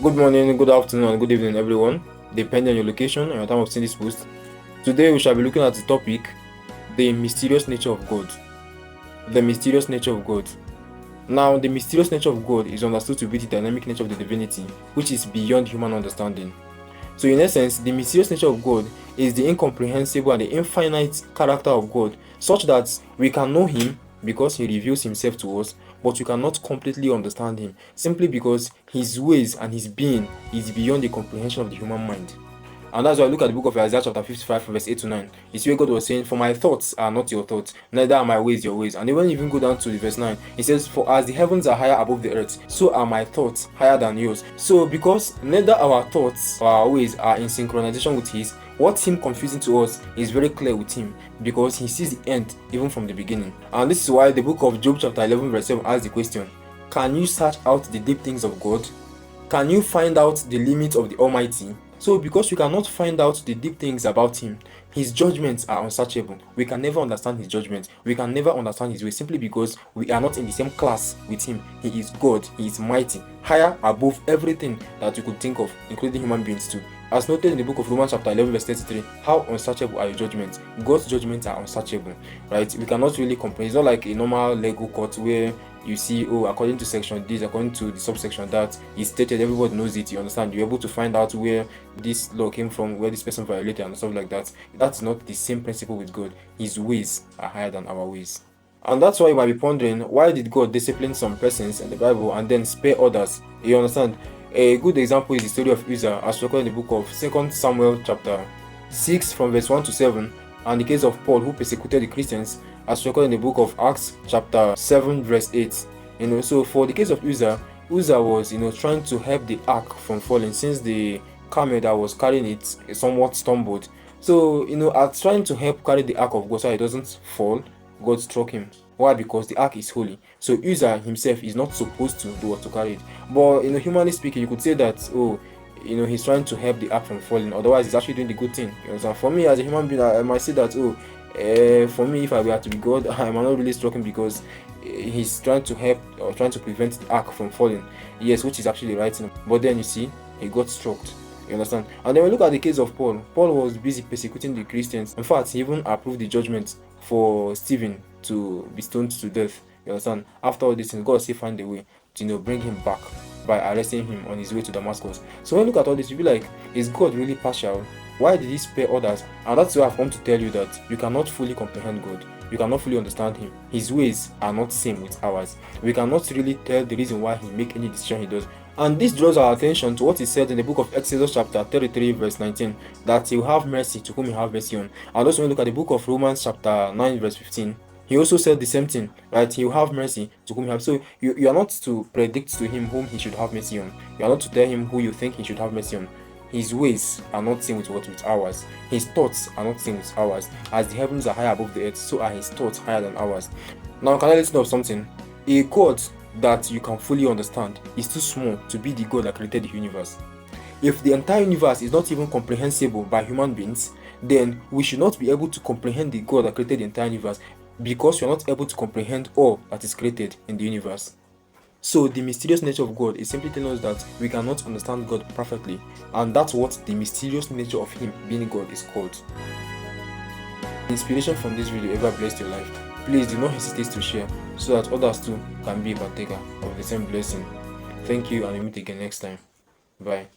Good morning, good afternoon, and good evening, everyone, depending on your location and your time of seeing this post. Today, we shall be looking at the topic, the mysterious nature of God. The mysterious nature of God. Now, the mysterious nature of God is understood to be the dynamic nature of the divinity, which is beyond human understanding. So, in essence, the mysterious nature of God is the incomprehensible and the infinite character of God, such that we can know Him because He reveals Himself to us, but we cannot completely understand Him simply because His ways and His being is beyond the comprehension of the human mind. And that's why I look at the book of Isaiah chapter 55 verse 8 to 9. It's where God was saying, "For my thoughts are not your thoughts, neither are my ways your ways." And then when you even go down to the verse 9, it says, "For as the heavens are higher above the earth, so are my thoughts higher than yours." So because neither our thoughts or our ways are in synchronization with His, what seems confusing to us is very clear with Him because He sees the end even from the beginning. And this is why the book of Job chapter 11 verse 7 asks the question, "Can you search out the deep things of God? Can you find out the limits of the Almighty?" So, because we cannot find out the deep things about Him, His judgments are unsearchable. We can never understand His judgments. We can never understand His ways simply because we are not in the same class with Him. He is God. He is mighty, higher above everything that you could think of, including human beings too. As noted in the book of Romans chapter 11 verse 33, how unsearchable are your judgments? God's judgments are unsearchable, right? We cannot really comprehend. It's not like a normal Lego court where you see, oh, according to section this, according to the subsection that is stated, everybody knows it, you understand, you're able to find out where this law came from, where this person violated and stuff like that. That's not the same principle with God. His ways are higher than our ways. And that's why you might be pondering, why did God discipline some persons in the Bible and then spare others? You understand? A good example is the story of Uzzah, as recorded in the book of 2 Samuel chapter 6 from verse 1 to 7, and the case of Paul who persecuted the Christians, as recorded in the book of Acts chapter 7 verse 8. So for the case of Uzzah was trying to help the ark from falling, since the camel that was carrying it somewhat stumbled. So at trying to help carry the ark of God so it doesn't fall, God struck him. Why? Because the ark is holy. So Uzzah himself is not supposed to do what to carry it. But humanly speaking, you could say that, oh, he's trying to help the ark from falling. Otherwise, he's actually doing the good thing. For me as a human being, I might say that, oh, for me, if I were to be God, I might not really struck him because he's trying to help or trying to prevent the ark from falling. Yes, which is actually the right thing. But then you see, he got struck. You understand? And then we look at the case of Paul. Paul was busy persecuting the Christians. In fact, he even approved the judgment for Stephen to be stoned to death. You understand? After all this, God still found a way to bring him back by arresting him on his way to Damascus. So when you look at all this, you be like, is God really partial? Why did He spare others? And that's why I've come to tell you that you cannot fully comprehend God. You cannot fully understand Him. His ways are not same with ours. We cannot really tell the reason why He make any decision He does. And this draws our attention to what is said in the book of Exodus chapter 33 verse 19, that He will have mercy to whom He have mercy on. And also when you look at the book of Romans chapter 9 verse 15, He also said the same thing, right? He will have mercy to whom He have. So you are not to predict to Him whom He should have mercy on. You are not to tell Him who you think He should have mercy on. His ways are not seen with ours. His thoughts are not seen with ours. As the heavens are higher above the earth, so are His thoughts higher than ours. Now, can I let you know of something? A God that you can fully understand is too small to be the God that created the universe. If the entire universe is not even comprehensible by human beings, then we should not be able to comprehend the God that created the entire universe, because we are not able to comprehend all that is created in the universe. So the mysterious nature of God is simply telling us that we cannot understand God perfectly, and that's what the mysterious nature of Him being God is called. Inspiration from this video ever blessed your life, please do not hesitate to share so that others too can be a partaker of the same blessing. Thank you, and we meet again next time. Bye.